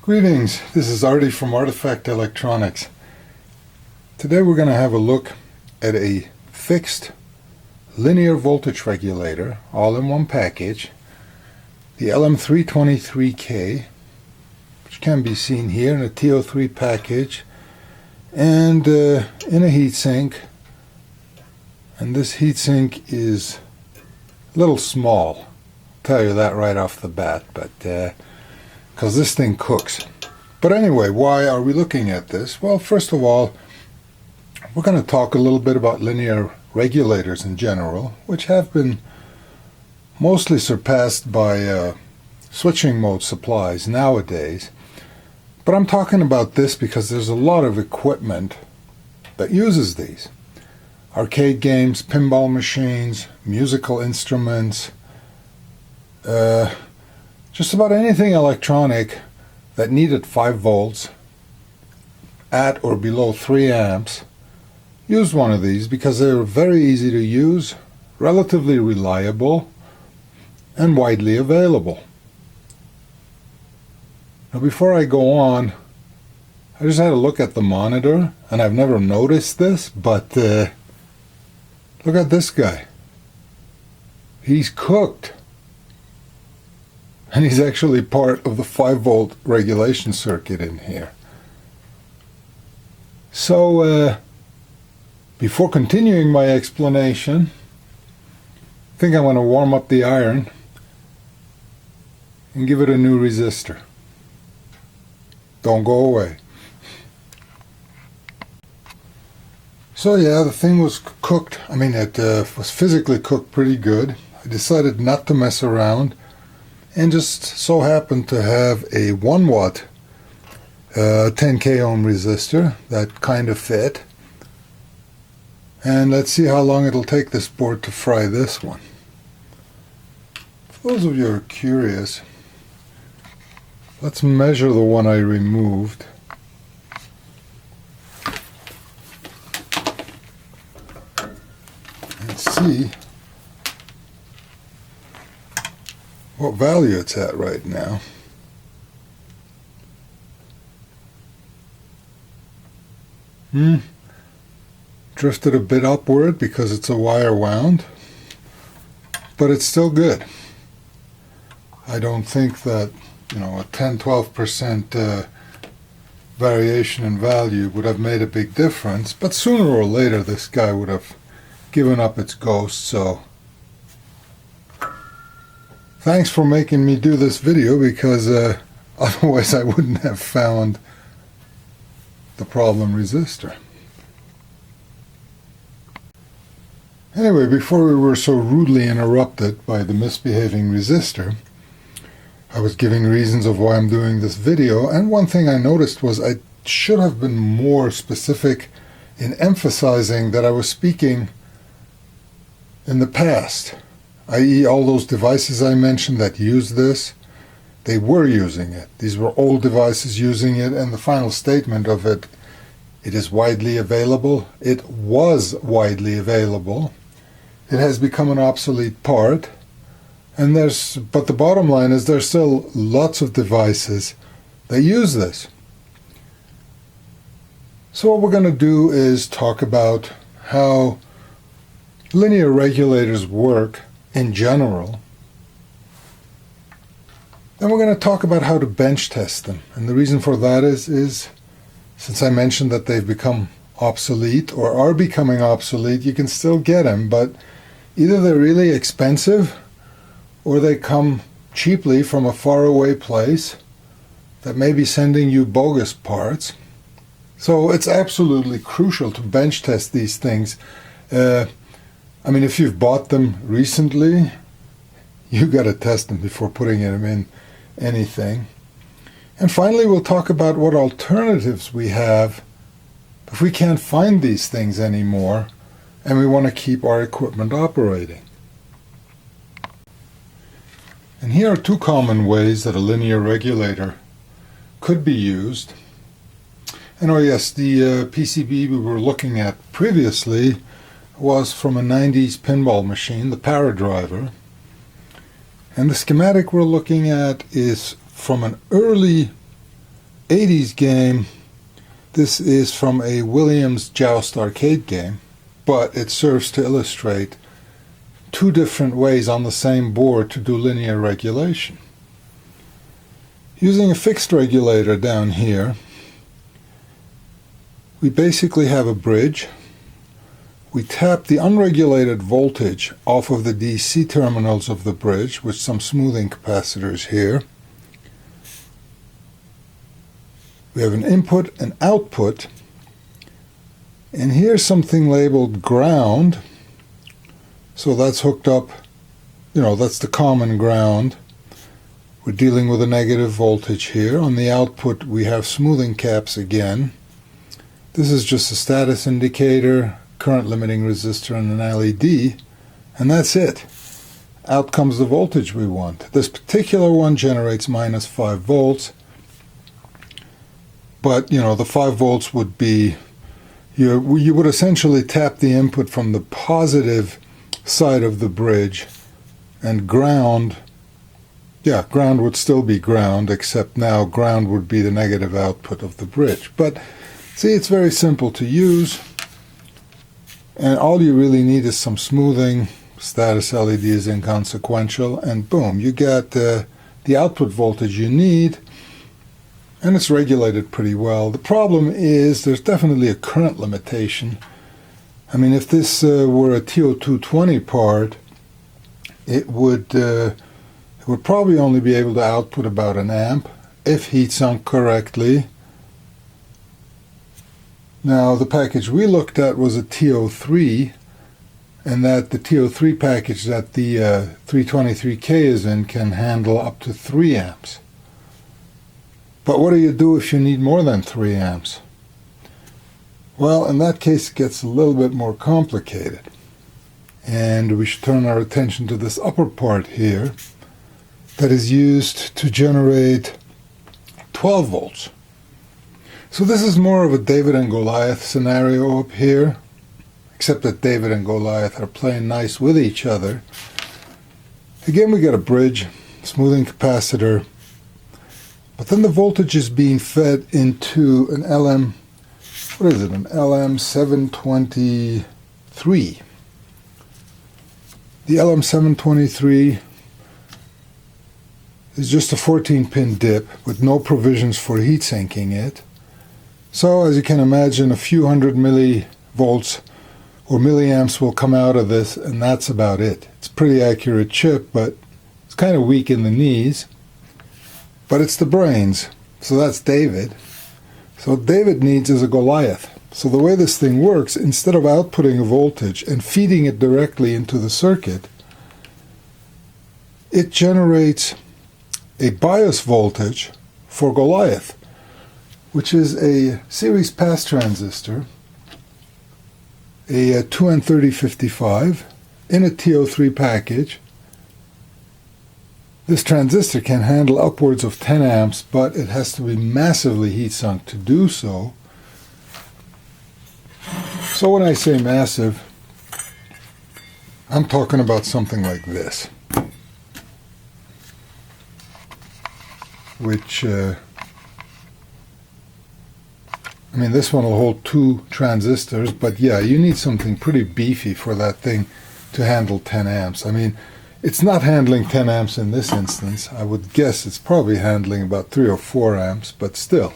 Greetings, this is Artie from Artifact Electronics. Today we're going to have a look at a fixed linear voltage regulator, all in one package, the LM323K, which can be seen here in a TO3 package and in a heatsink. And this heatsink is a little small, I'll tell you that right off the bat, but because this thing cooks. But anyway, why are we looking at this? Well, first of all, we're going to talk a little bit about linear regulators in general, which have been mostly surpassed by switching mode supplies nowadays. But I'm talking about this because there's a lot of equipment that uses these. Arcade games, pinball machines, musical instruments, just about anything electronic that needed 5 volts at or below 3 amps used one of these because they were very easy to use, relatively reliable, and widely available. Now before I go on, I just had a look at the monitor, and I've never noticed this, but look at this guy. He's cooked. And he's actually part of the 5-volt regulation circuit in here. So, before continuing my explanation, I think I'm going to warm up the iron and give it a new resistor. Don't go away. So yeah, the thing was cooked. I mean, it was physically cooked pretty good. I decided not to mess around, and just so happened to have a 1 watt 10k ohm resistor that kind of fit. And let's see how long it'll take this board to fry this one. For those of you who are curious, let's measure the one I removed. And see what value it's at right now. Drifted a bit upward because it's a wire wound, but it's still good. I don't think that, a 10-12% variation in value would have made a big difference, but sooner or later this guy would have given up its ghost. So thanks for making me do this video, because otherwise I wouldn't have found the problem resistor. Anyway, before we were so rudely interrupted by the misbehaving resistor, I was giving reasons of why I'm doing this video, and one thing I noticed was I should have been more specific in emphasizing that I was speaking in the past, i.e. all those devices I mentioned that use this, they were using it. These were old devices using it, and the final statement of it, it is widely available. It was widely available. It has become an obsolete part, and but the bottom line is there's still lots of devices that use this. So what we're going to do is talk about how linear regulators work in general. Then we're going to talk about how to bench test them. And the reason for that is since I mentioned that they've become obsolete or are becoming obsolete, you can still get them, but either they're really expensive or they come cheaply from a faraway place that may be sending you bogus parts. So it's absolutely crucial to bench test these things. I mean, if you've bought them recently, you got to test them before putting them in anything. And finally, we'll talk about what alternatives we have if we can't find these things anymore and we want to keep our equipment operating. And here are 2 common ways that a linear regulator could be used. And oh yes, the PCB we were looking at previously was from a 90s pinball machine, the Paradriver. And the schematic we're looking at is from an early '80s game. This is from a Williams Joust arcade game, but it serves to illustrate two different ways on the same board to do linear regulation. Using a fixed regulator down here, we basically have a bridge. We tap the unregulated voltage off of the DC terminals of the bridge with some smoothing capacitors here. We have an input and output, and here's something labeled ground. So that's hooked up, that's the common ground. We're dealing with a negative voltage here. On the output we have smoothing caps again. This is just a status indicator, current limiting resistor, and an LED, and that's it. Out comes the voltage we want. This particular one generates minus 5 volts. But, the 5 volts would be, you would essentially tap the input from the positive side of the bridge, and ground would still be ground, except now ground would be the negative output of the bridge. But see, it's very simple to use, and all you really need is some smoothing. Status LED is inconsequential, and boom, you get the output voltage you need. And it's regulated pretty well. The problem is there's definitely a current limitation. I mean, if this were a TO220 part, it would probably only be able to output about an amp if heat sunk correctly. Now, the package we looked at was a TO3, and that the TO3 package that the 323K is in can handle up to 3 amps. But what do you do if you need more than 3 amps? Well, in that case, it gets a little bit more complicated. And we should turn our attention to this upper part here that is used to generate 12 volts. So this is more of a David and Goliath scenario up here, except that David and Goliath are playing nice with each other. Again, we got a bridge, smoothing capacitor, but then the voltage is being fed into an an LM723. The LM723 is just a 14-pin dip with no provisions for heat sinking it. So, as you can imagine, a few hundred millivolts or milliamps will come out of this, and that's about it. It's a pretty accurate chip, but it's kind of weak in the knees. But it's the brains, so that's David. So what David needs is a Goliath. So the way this thing works, instead of outputting a voltage and feeding it directly into the circuit, it generates a bias voltage for Goliath, which is a series pass transistor, a 2N3055 in a TO3 package. This transistor can handle upwards of 10 amps, but it has to be massively heat sunk to do so. So when I say massive, I'm talking about something like this, which, this one will hold 2 transistors, but yeah, you need something pretty beefy for that thing to handle 10 amps. It's not handling 10 amps in this instance. I would guess it's probably handling about 3 or 4 amps, but still.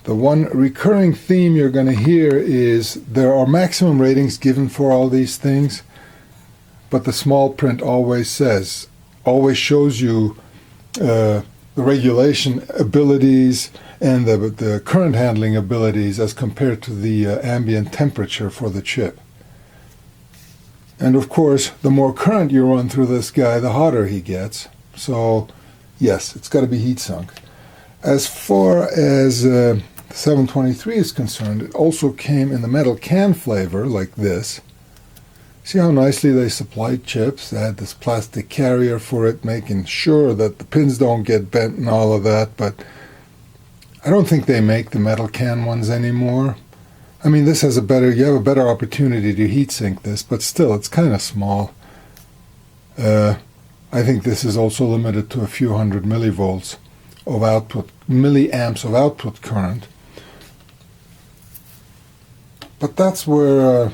The one recurring theme you're going to hear is there are maximum ratings given for all these things, but the small print always shows you the regulation abilities and the current handling abilities as compared to the ambient temperature for the chip. And of course, the more current you run through this guy, the hotter he gets. So, yes, it's got to be heat sunk. As far as 723 is concerned, it also came in the metal can flavor, like this. See how nicely they supplied chips? They had this plastic carrier for it, making sure that the pins don't get bent and all of that, but I don't think they make the metal can ones anymore. This has you have a better opportunity to heat sink this, but still, it's kind of small. I think this is also limited to a few hundred millivolts of output, milliamps of output current. But that's where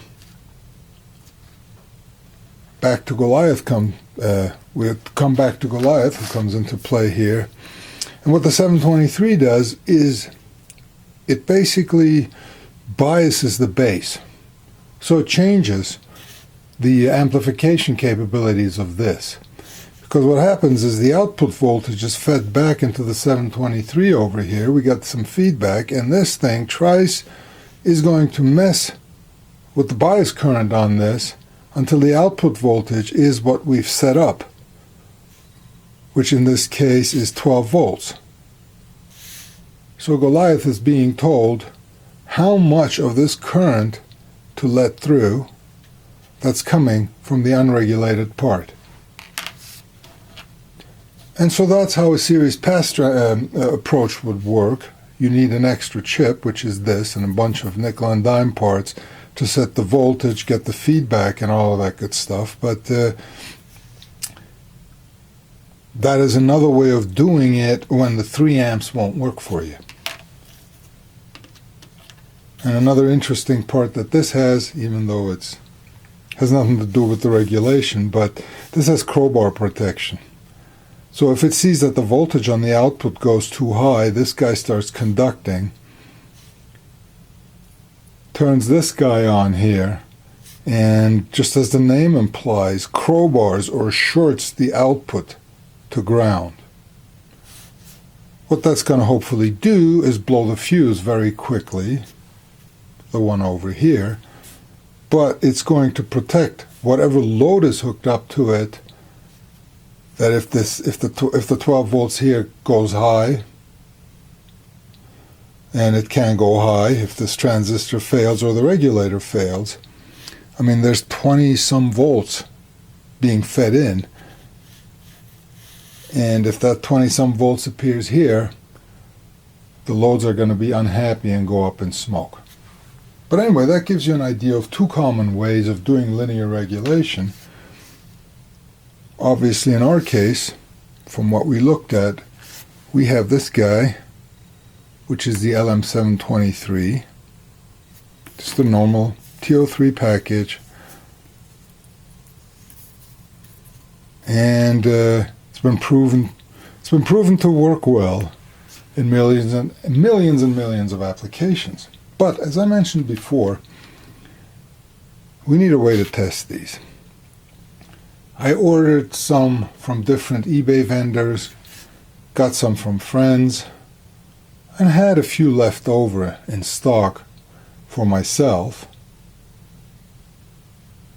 back to Goliath we come back to Goliath, who comes into play here. And what the 723 does is it basically biases the base. So it changes the amplification capabilities of this. Because what happens is the output voltage is fed back into the 723 over here. We got some feedback, and this thing is going to mess with the bias current on this until the output voltage is what we've set up, which in this case is 12 volts. So Goliath is being told how much of this current to let through that's coming from the unregulated part. And so that's how a series pass approach would work. You need an extra chip, which is this, and a bunch of nickel and dime parts to set the voltage, get the feedback, and all of that good stuff. But that is another way of doing it when the 3 amps won't work for you. And another interesting part that this has, even though it has nothing to do with the regulation, but this has crowbar protection. So if it sees that the voltage on the output goes too high, this guy starts conducting, turns this guy on here, and just as the name implies, crowbars or shorts the output to ground. What that's going to hopefully do is blow the fuse very quickly, the one over here, but it's going to protect whatever load is hooked up to it, that if the 12 volts here goes high, and it can go high if this transistor fails or the regulator fails. I mean, there's 20-some volts being fed in, and if that 20-some volts appears here, the loads are going to be unhappy and go up in smoke. But anyway, that gives you an idea of 2 common ways of doing linear regulation. Obviously, in our case, from what we looked at, we have this guy, which is the LM723, just a normal TO3 package, and it's been proven to work well in millions and millions of applications. But as I mentioned before, we need a way to test these. I ordered some from different eBay vendors, got some from friends, and had a few left over in stock for myself.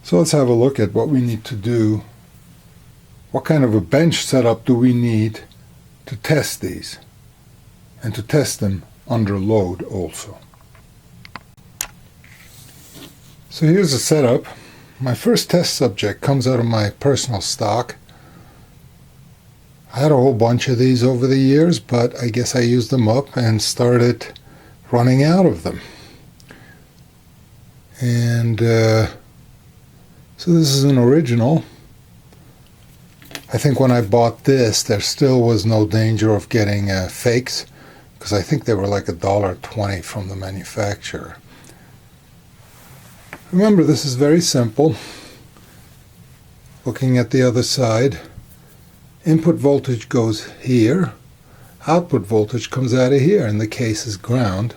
So let's have a look at what we need to do. What kind of a bench setup do we need to test these, and to test them under load also. So here's the setup. My first test subject comes out of my personal stock. I had a whole bunch of these over the years, but I guess I used them up and started running out of them. And so this is an original. I think when I bought this, there still was no danger of getting fakes, because I think they were like $1.20 from the manufacturer. Remember, this is very simple. Looking at the other side, input voltage goes here, output voltage comes out of here, and the case is ground.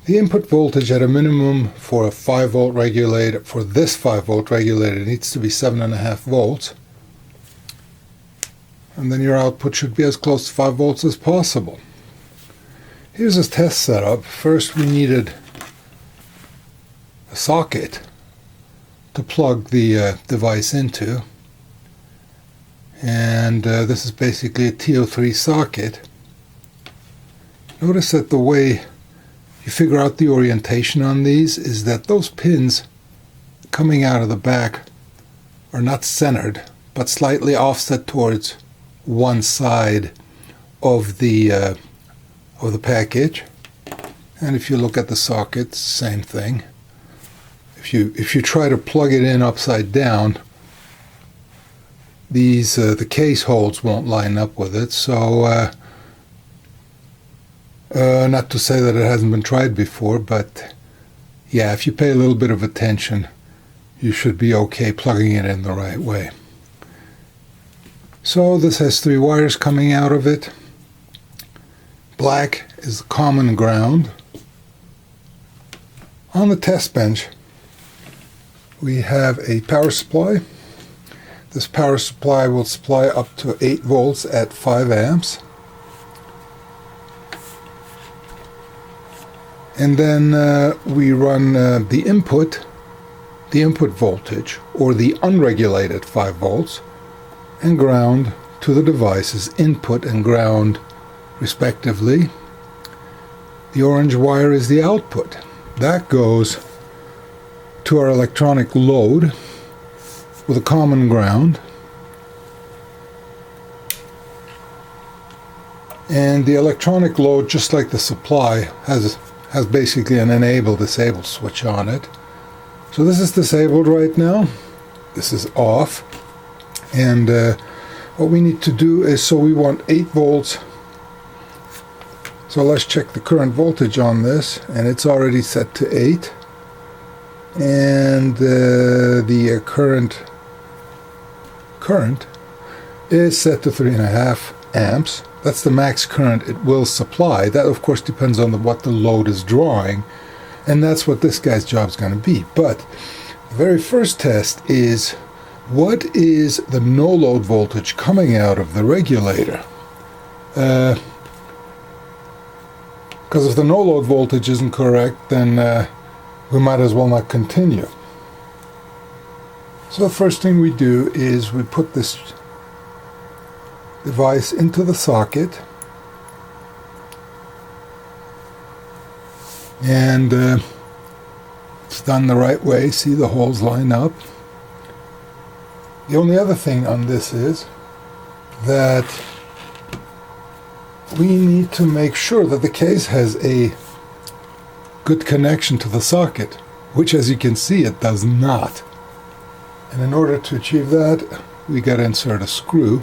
The input voltage at a minimum for a 5-volt regulator, for this 5-volt regulator, needs to be 7.5 volts. And then your output should be as close to 5 volts as possible. Here's a test setup. First we needed a socket to plug the device into, and this is basically a TO3 socket. Notice that the way you figure out the orientation on these is that those pins coming out of the back are not centered, but slightly offset towards one side of the package. And if you look at the socket, same thing. If you try to plug it in upside down, these the case holes won't line up with it. So Not to say that it hasn't been tried before, but yeah, if you pay a little bit of attention, you should be okay plugging it in the right way. So this has 3 wires coming out of it. Black is the common ground. On the test bench, we have a power supply. This power supply will supply up to 8 volts at 5 amps. And then we run the input voltage, or the unregulated 5 volts, and ground to the device's input and ground respectively. The orange wire is the output. That goes to our electronic load with a common ground. And the electronic load, just like the supply, has basically an enable-disable switch on it. So this is disabled right now. This is off. And what we need to do is, so we want 8 volts. So let's check the current voltage on this, and it's already set to 8. And the current is set to 3.5 amps. That's the max current it will supply. That of course depends on what the load is drawing, and that's what this guy's job is going to be. But the very first test is, what is the no load voltage coming out of the regulator? Because if the no load voltage isn't correct, then we might as well not continue. So the first thing we do is we put this device into the socket, and it's done the right way. See, the holes line up. The only other thing on this is that we need to make sure that the case has a good connection to the socket, which, as you can see, it does not. And in order to achieve that, we got to insert a screw.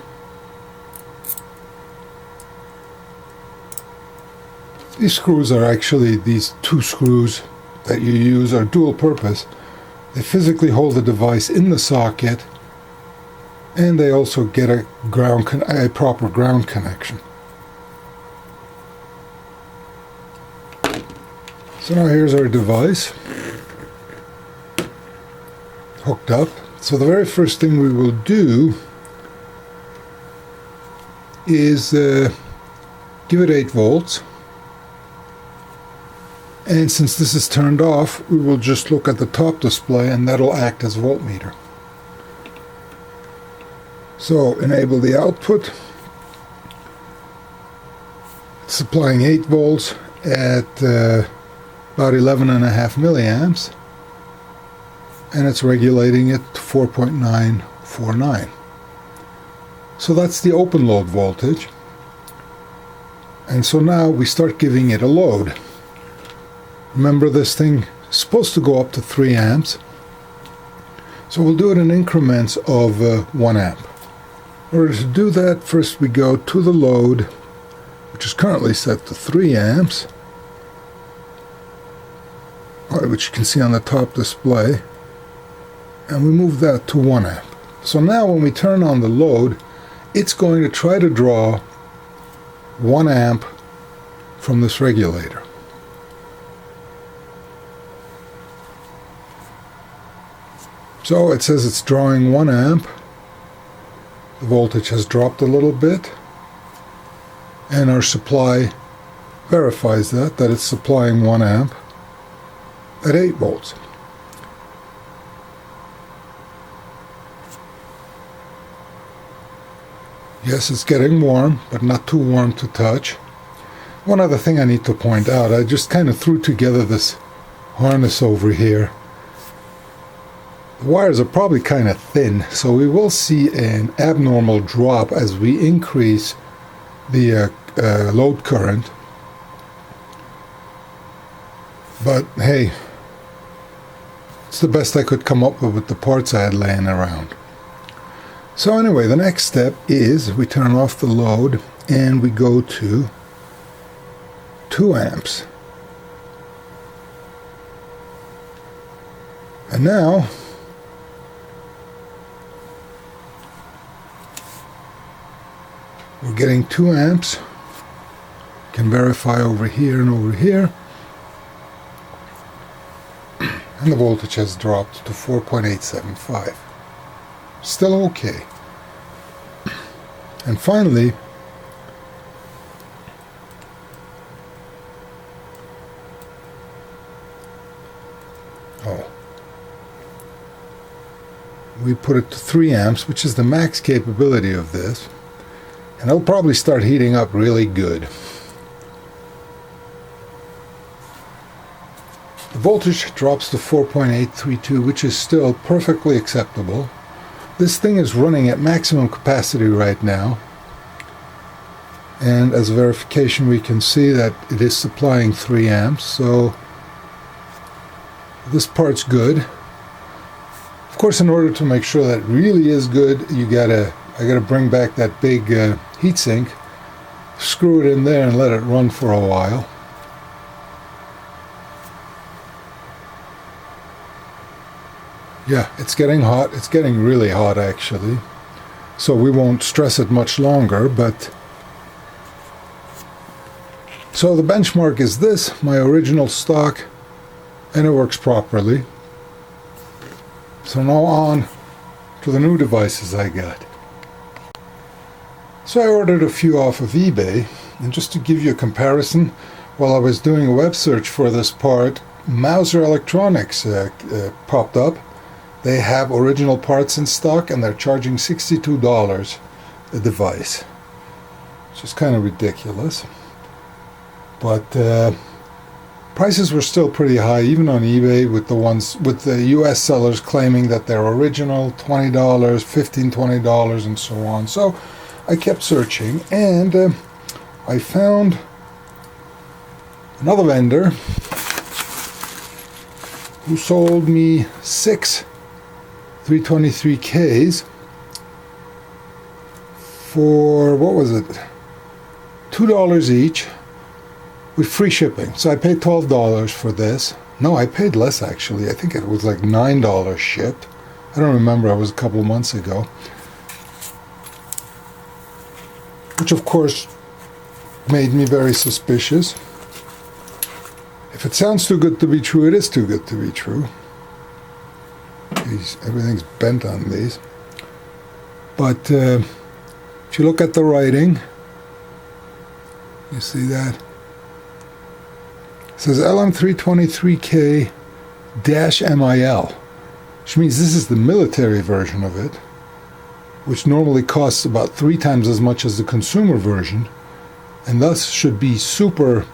These screws are actually, these 2 screws that you use are dual purpose. They physically hold the device in the socket, and they also get a proper ground connection. So now here's our device hooked up. So the very first thing we will do is give it 8 volts. And since this is turned off, we will just look at the top display, and that'll act as voltmeter. So enable the output. It's supplying 8 volts at about 11.5 milliamps, and it's regulating it to 4.949. So that's the open load voltage. And so now we start giving it a load. Remember, this thing is supposed to go up to 3 amps. So we'll do it in increments of 1 amp. In order to do that, first we go to the load, which is currently set to 3 amps, which you can see on the top display, and we move that to 1 amp. So now when we turn on the load, it's going to try to draw 1 amp from this regulator. So it says it's drawing 1 amp. The voltage has dropped a little bit, and our supply verifies that it's supplying 1 amp at 8 volts. Yes, it's getting warm, but not too warm to touch. One other thing I need to point out, I just kind of threw together this harness over here. The wires are probably kind of thin, so we will see an abnormal drop as we increase the load current. But hey, it's the best I could come up with the parts I had laying around. So anyway, the next step is we turn off the load and we go to 2 amps. And now we're getting 2 amps. Can verify over here and over here. And the voltage has dropped to 4.875. Still okay. And finally, we put it to 3 amps, which is the max capability of this. And it'll probably start heating up really good. The voltage drops to 4.832, which is still perfectly acceptable. This thing is running at maximum capacity right now. And as a verification, we can see that it is supplying 3 amps, so this part's good. Of course, in order to make sure that it really is good, I gotta bring back that big heatsink, screw it in there and let it run for a while. Yeah, it's getting hot. It's getting really hot, actually. So we won't stress it much longer, but... So the benchmark is this, my original stock, and it works properly. So now on to the new devices I got. So I ordered a few off of eBay, and just to give you a comparison, while I was doing a web search for this part, Mouser Electronics popped up. They have original parts in stock, and they're charging $62 a device, which is kind of ridiculous. But prices were still pretty high, even on eBay, with the US sellers claiming that they're original, $20, $15, $20, and so on. So I kept searching, and I found another vendor who sold me 6 323Ks for, what was it, $2 each with free shipping. So I paid $12 for this. No, I paid less, actually. I think it was like $9 shipped. I don't remember. It was a couple of months ago. Which, of course, made me very suspicious. If it sounds too good to be true, it is too good to be true. Everything's bent on these. But if you look at the writing, you see that? It says LM323K-MIL, which means this is the military version of it, which normally costs about 3 times as much as the consumer version, and thus should be super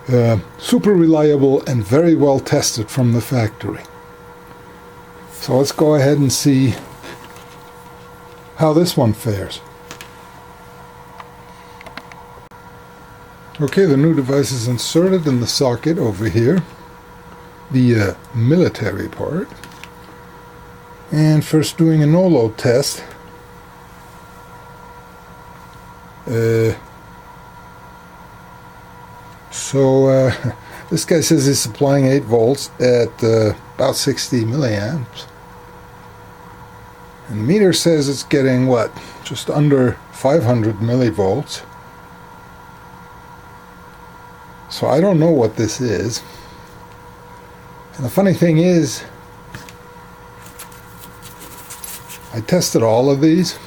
reliable and very well tested from the factory. So let's go ahead and see how this one fares. Okay, the new device is inserted in the socket over here, the military part. And first doing a no-load test. This guy says he's supplying 8 volts at about 60 milliamps. And the meter says it's getting, what, just under 500 millivolts. So I don't know what this is. And the funny thing is, I tested all of these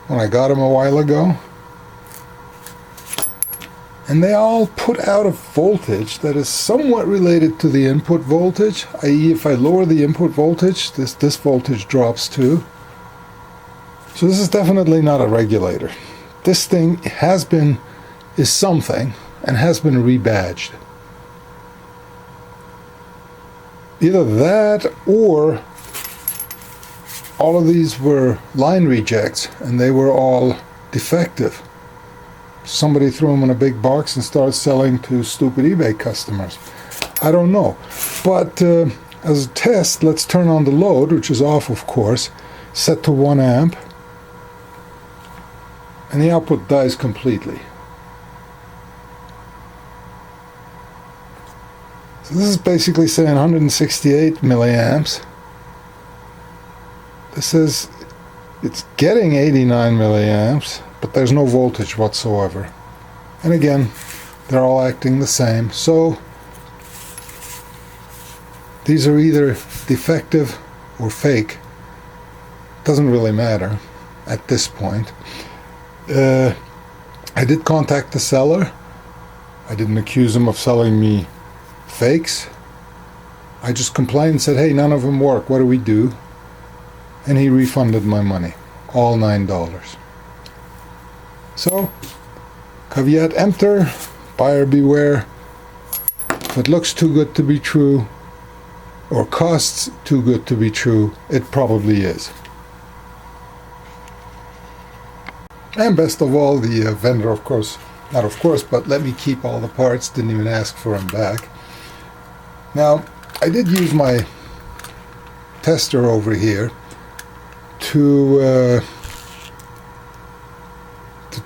when I got them a while ago, and they all put out a voltage that is somewhat related to the input voltage, i.e. if I lower the input voltage, this voltage drops too. So this is definitely not a regulator. This thing is something and has been rebadged. Either that, or all of these were line rejects and they were all defective. Somebody threw them in a big box and started selling to stupid eBay customers. I don't know. But as a test, let's turn on the load, which is off, of course, set to 1 amp, and the output dies completely. So this is basically saying 168 milliamps. This says it's getting 89 milliamps, but there's no voltage whatsoever. And again, they're all acting the same. So these are either defective or fake. Doesn't really matter at this point. I did contact the seller. I didn't accuse him of selling me fakes. I just complained and said, hey, none of them work. What do we do? And he refunded my money, all $9. So, caveat emptor, buyer beware. If it looks too good to be true, or costs too good to be true, it probably is. And best of all, the vendor, of course, not of course, but let me keep all the parts, didn't even ask for them back. Now, I did use my tester over here to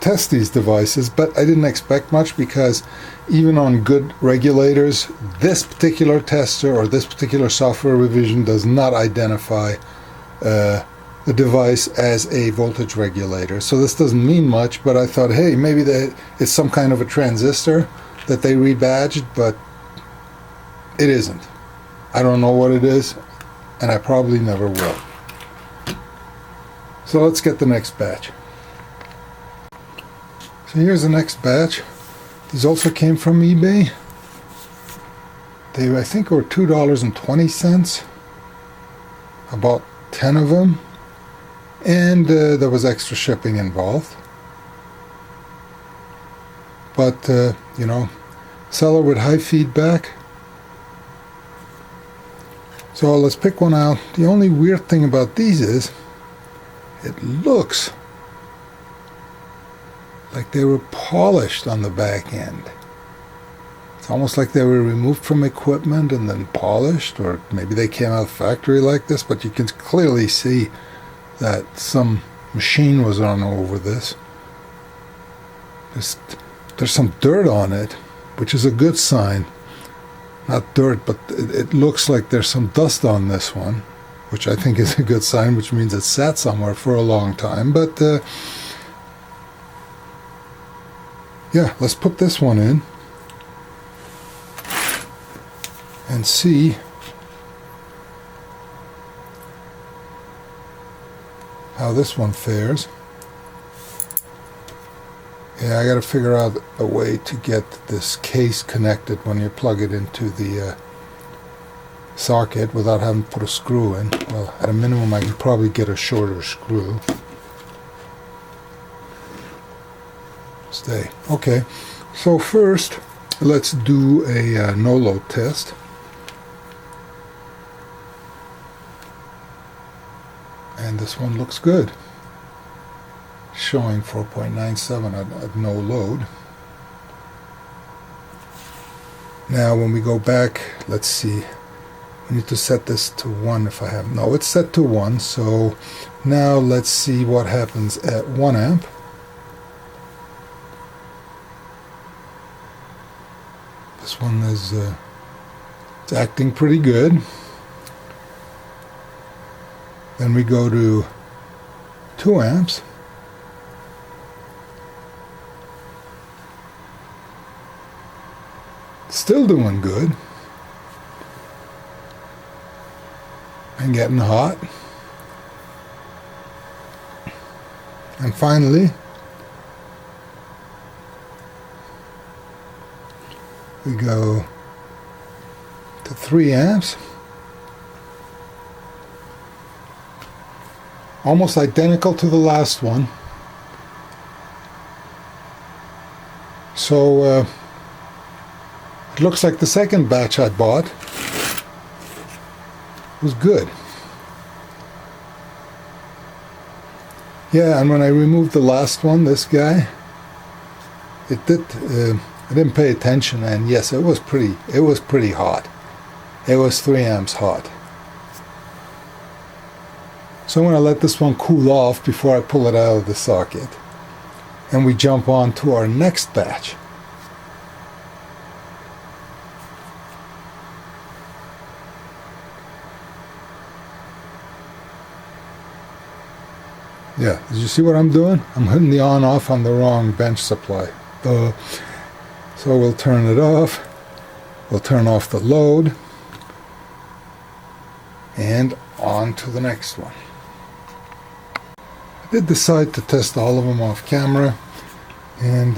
test these devices, but I didn't expect much, because even on good regulators, this particular tester or this particular software revision does not identify the device as a voltage regulator. So this doesn't mean much, but I thought, hey, maybe it's some kind of a transistor that they rebadged, but it isn't. I don't know what it is, and I probably never will. So let's get the next batch. So here's the next batch. These also came from eBay. They, I think, were $2.20. About 10 of them. And there was extra shipping involved. But, you know, seller with high feedback. So let's pick one out. The only weird thing about these is it looks like they were polished on the back end. It's almost like they were removed from equipment and then polished, or maybe they came out of the factory like this, but you can clearly see that some machine was on over this. There's some dirt on it, which is a good sign. Not dirt, but it looks like there's some dust on this one, which I think is a good sign, which means it sat somewhere for a long time. But yeah, let's put this one in and see how this one fares. Yeah, I got to figure out a way to get this case connected when you plug it into the socket without having to put a screw in. Well, at a minimum, I can probably get a shorter screw. Stay. Okay, so first, let's do a no-load test. And this one looks good. Showing 4.97 at no load. Now when we go back, let's see, we need to set this to 1 if I have, no, it's set to 1. So now let's see what happens at 1 amp. This one is it's acting pretty good. Then we go to 2 amps. Still doing good. And getting hot. And finally, we go to 3 amps. Almost identical to the last one. So it looks like the second batch I bought was good. Yeah, and when I removed the last one, this guy, I didn't pay attention, and yes, it was pretty hot. It was 3 amps hot. So I'm going to let this one cool off before I pull it out of the socket. And we jump on to our next batch. Yeah, did you see what I'm doing? I'm hitting the on off on the wrong bench supply. So we'll turn it off. We'll turn off the load. And on to the next one. I did decide to test all of them off camera. And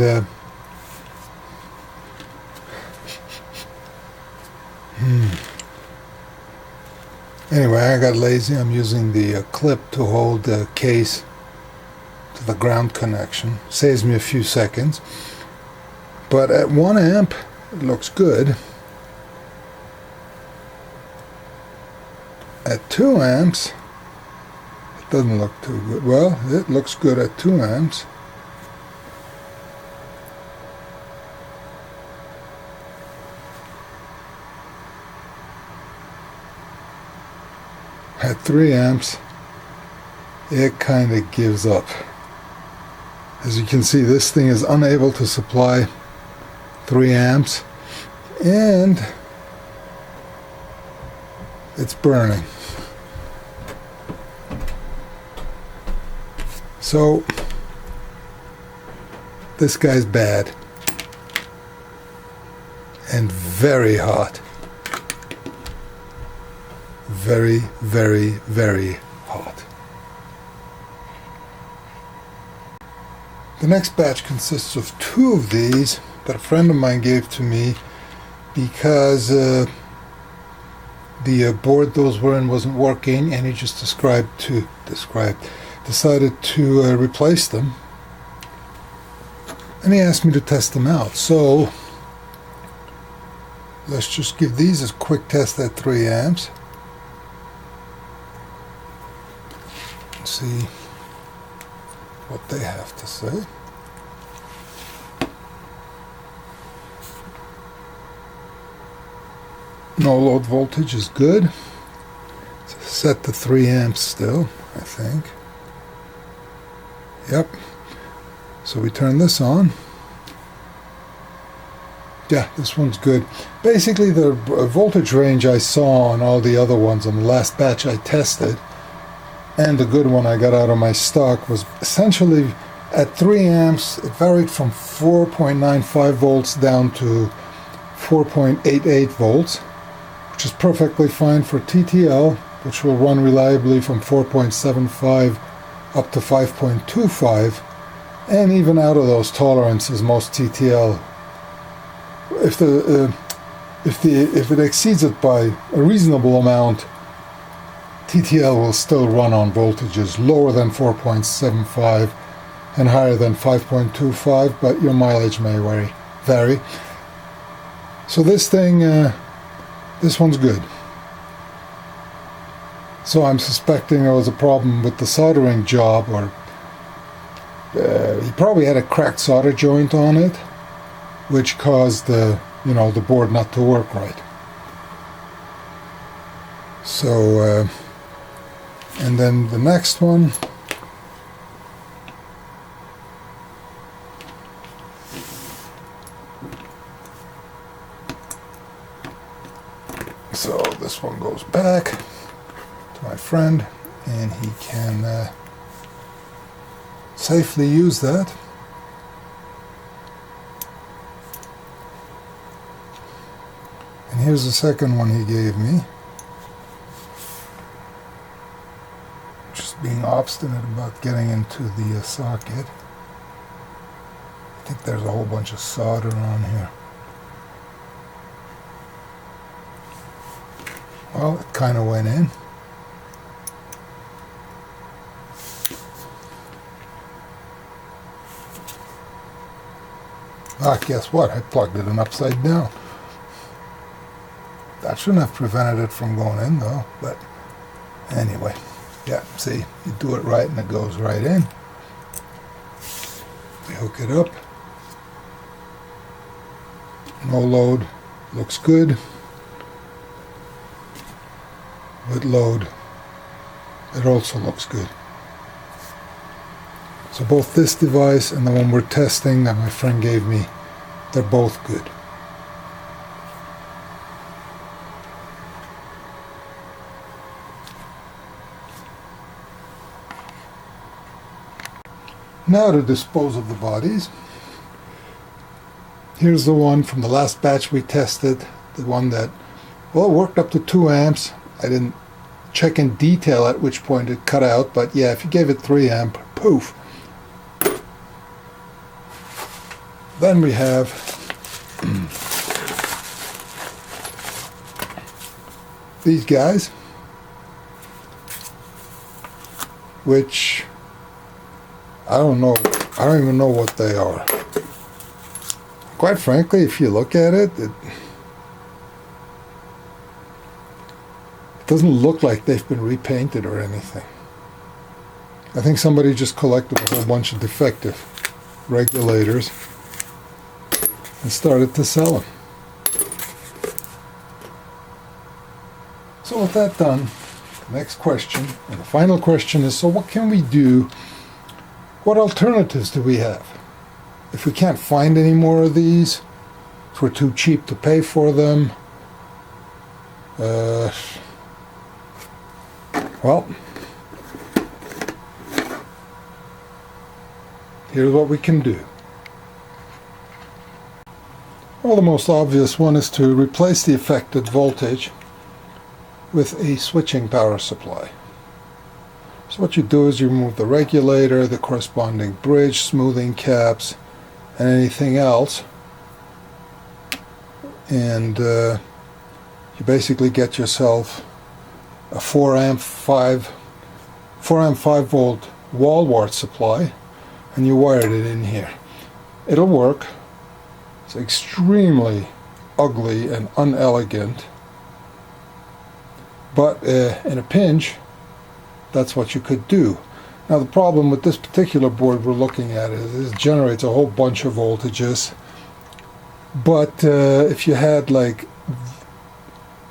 anyway, I got lazy. I'm using the clip to hold the case to the ground connection. Saves me a few seconds. But at 1 amp, it looks good. At 2 amps, it doesn't look too good. Well, it looks good at 2 amps. At 3 amps, it kind of gives up. As you can see, this thing is unable to supply 3 amps, and it's burning. So this guy's bad and very hot. Very, very, very hot. The next batch consists of 2 of these that a friend of mine gave to me because the board those were in wasn't working, and he just decided to replace them, and he asked me to test them out. So let's just give these a quick test at 3 amps. See what they have to say. No load voltage is good. It's set to 3 amps still, I think. Yep. So we turn this on. Yeah, this one's good. Basically, the voltage range I saw on all the other ones on the last batch I tested, and the good one I got out of my stock, was essentially at 3 amps. It varied from 4.95 volts down to 4.88 volts, which is perfectly fine for TTL, which will run reliably from 4.75 up to 5.25, and even out of those tolerances, most TTL, if it exceeds it by a reasonable amount, TTL will still run on voltages lower than 4.75 and higher than 5.25, but your mileage may vary. So this thing, this one's good. So I'm suspecting there was a problem with the soldering job, or he probably had a cracked solder joint on it, which caused the board not to work right. So and then the next one, so this one goes back to my friend, and he can safely use that. And here's the second one he gave me. Just being obstinate about getting into the socket. I think there's a whole bunch of solder on here. Well, it kind of went in. Ah, guess what? I plugged it in upside down. That shouldn't have prevented it from going in, though. But anyway, yeah, see, you do it right and it goes right in. We hook it up. No load, looks good. With load, it also looks good. So both this device and the one we're testing that my friend gave me, they're both good. Now to dispose of the bodies. Here's the one from the last batch we tested, the one that, well, it worked up to 2 amps. I didn't check in detail at which point it cut out, but yeah, if you gave it 3 amp, poof. Then we have these guys, which I don't even know what they are. Quite frankly, if you look at it, it doesn't look like they've been repainted or anything. I think somebody just collected a whole bunch of defective regulators and started to sell them. So with that done, the next question, and the final question is, so what can we do? What alternatives do we have? If we can't find any more of these, if we're too cheap to pay for them, well, here's what we can do. Well, the most obvious one is to replace the affected voltage with a switching power supply. So what you do is you remove the regulator, the corresponding bridge, smoothing caps, and anything else, and you basically get yourself a 4 amp 5 volt wall wart supply, and you wired it in here. It'll work. It's extremely ugly and unelegant, but in a pinch, that's what you could do. Now the problem with this particular board we're looking at is it generates a whole bunch of voltages, but if you had like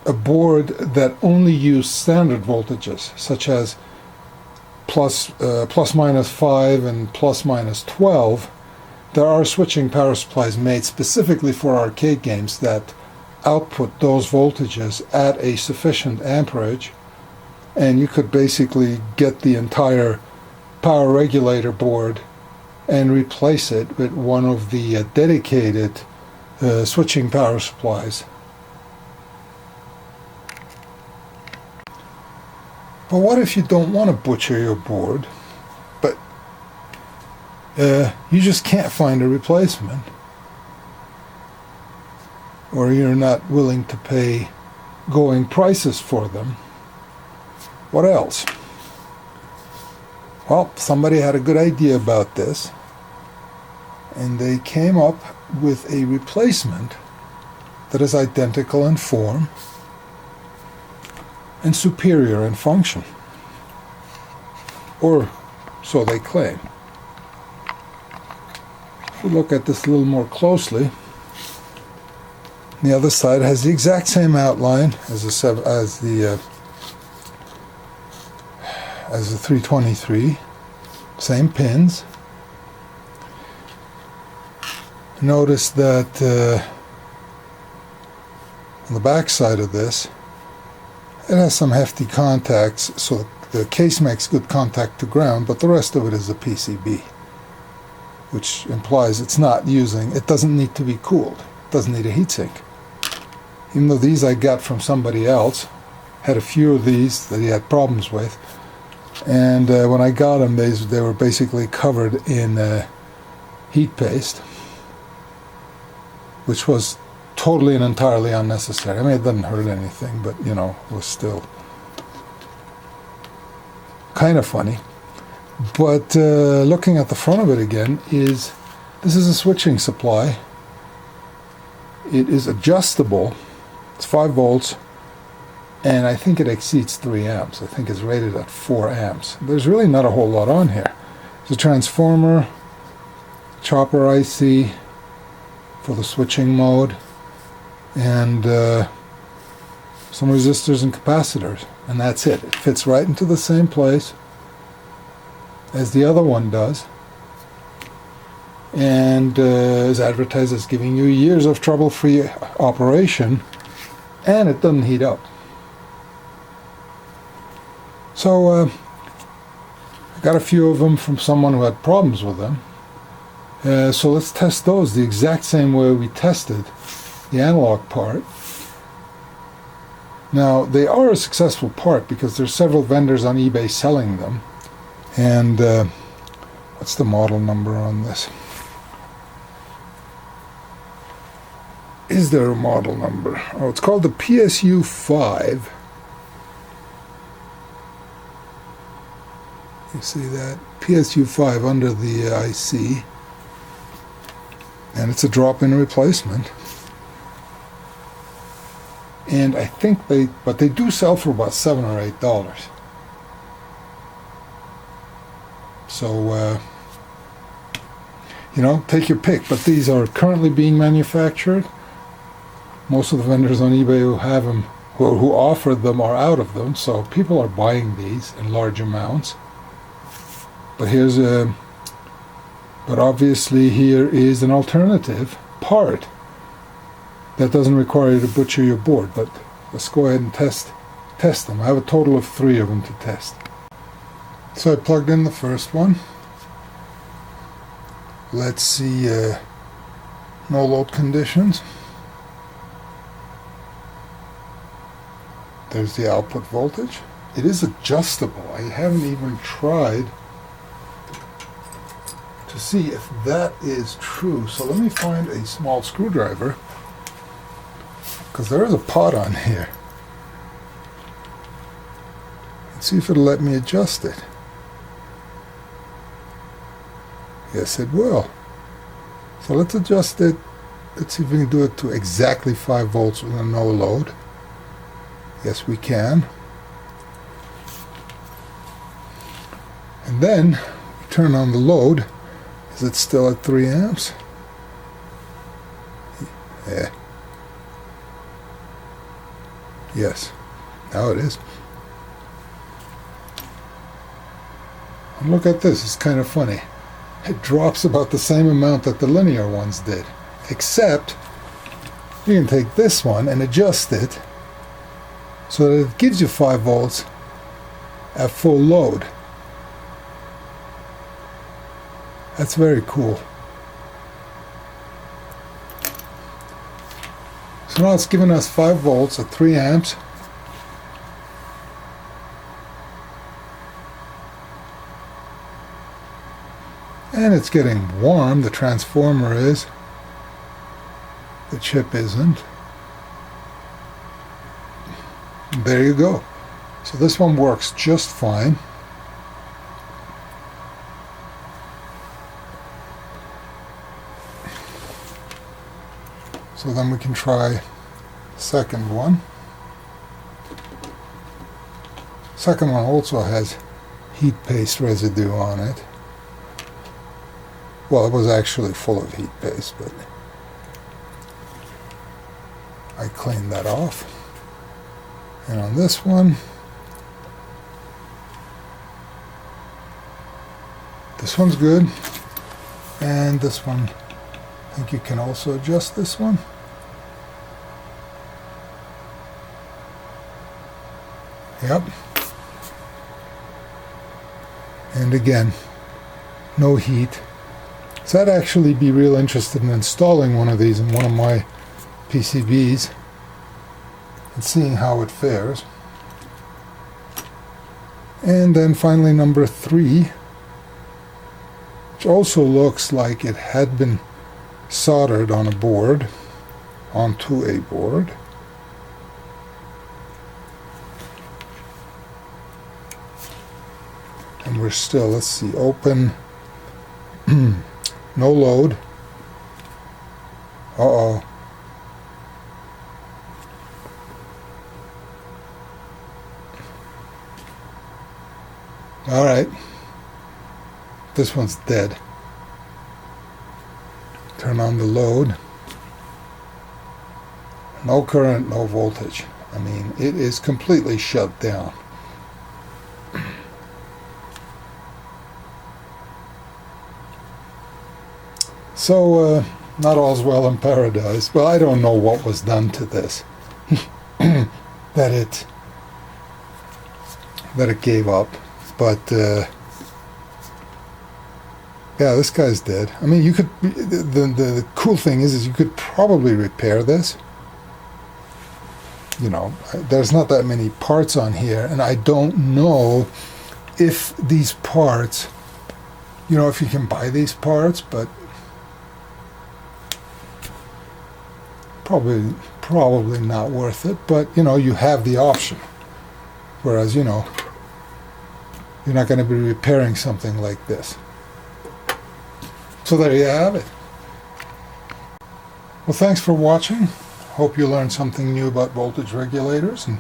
a board that only used standard voltages, such as plus minus 5 and plus minus 12, there are switching power supplies made specifically for arcade games that output those voltages at a sufficient amperage, and you could basically get the entire power regulator board and replace it with one of the dedicated switching power supplies. But what if you don't want to butcher your board, but you just can't find a replacement, or you're not willing to pay going prices for them? What else? Well, somebody had a good idea about this, and they came up with a replacement that is identical in form and superior in function, or so they claim. If we look at this a little more closely, the other side has the exact same outline as the 323, same pins. Notice that on the back side of this, it has some hefty contacts, so the case makes good contact to ground, but the rest of it is a PCB, which implies it doesn't need to be cooled, it doesn't need a heatsink. Even though these I got from somebody else, had a few of these that he had problems with, and when I got them, they were basically covered in heat paste, which was totally and entirely unnecessary. I mean, it doesn't hurt anything, but you know, it was still kind of funny. But looking at the front of it again, this is a switching supply. It is adjustable. It's 5 volts, and I think it exceeds 3 amps. I think it's rated at 4 amps. There's really not a whole lot on here. There's a transformer, chopper IC for the switching mode, and some resistors and capacitors, and that's it. It fits right into the same place as the other one does, and is advertised as giving you years of trouble-free operation, and it doesn't heat up. So Got a few of them from someone who had problems with them. So let's test those the exact same way we tested the analog part. Now, they are a successful part because there's several vendors on eBay selling them. And what's the model number on this? Is there a model number? Oh, it's called the PSU-5. You see that? PSU-5 under the IC. And it's a drop-in replacement. And I think they do sell for about $7 or $8. So, take your pick. But these are currently being manufactured. Most of the vendors on eBay who have them, who offer them, are out of them. So people are buying these in large amounts. But but obviously here is an alternative part that doesn't require you to butcher your board. But let's go ahead and test them. I have a total of 3 of them to test. So I plugged in the first one. Let's see no load conditions. There's the output voltage. It is adjustable. I haven't even tried to see if that is true. So let me find a small screwdriver, because there is a pot on here. Let's see if it'll let me adjust it. Yes, it will. So let's adjust it. Let's see if we can do it to exactly 5 volts with a no load. Yes, we can. And then we turn on the load. Is it still at 3 amps? Yeah. Yes. Now it is. And look at this. It's kind of funny. It drops about the same amount that the linear ones did. Except you can take this one and adjust it so that it gives you 5 volts at full load. That's very cool. So now it's giving us 5 volts at 3 amps. And it's getting warm. The transformer is. The chip isn't. There you go. So this one works just fine. So then we can try the second one. Second one also has heat paste residue on it. Well, it was actually full of heat paste, but I cleaned that off. And on this one, this one's good. And this one, I think you can also adjust this one. Yep. And again, no heat. So I'd actually be real interested in installing one of these in one of my PCBs and seeing how it fares. And then finally number 3, which also looks like it had been soldered on a board, onto a board. And we're still, let's see, open, no load. Uh-oh. All right. This one's dead. Turn on the load. No current, no voltage. I mean, it is completely shut down. So, not all's well in paradise. Well, I don't know what was done to this. that it gave up. But Yeah, this guy's dead. I mean, you could. The cool thing is you could probably repair this. You know, there's not that many parts on here, and I don't know if these parts, you know, if you can buy these parts, but probably not worth it. But you know, you have the option. Whereas, you know, you're not going to be repairing something like this. So there you have it. Well, thanks for watching. Hope you learned something new about voltage regulators, and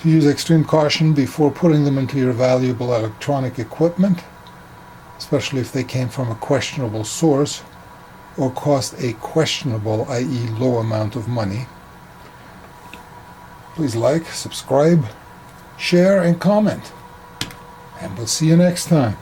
to use extreme caution before putting them into your valuable electronic equipment, especially if they came from a questionable source or cost a questionable, i.e. low amount of money. Please like, subscribe, share, and comment. And we'll see you next time.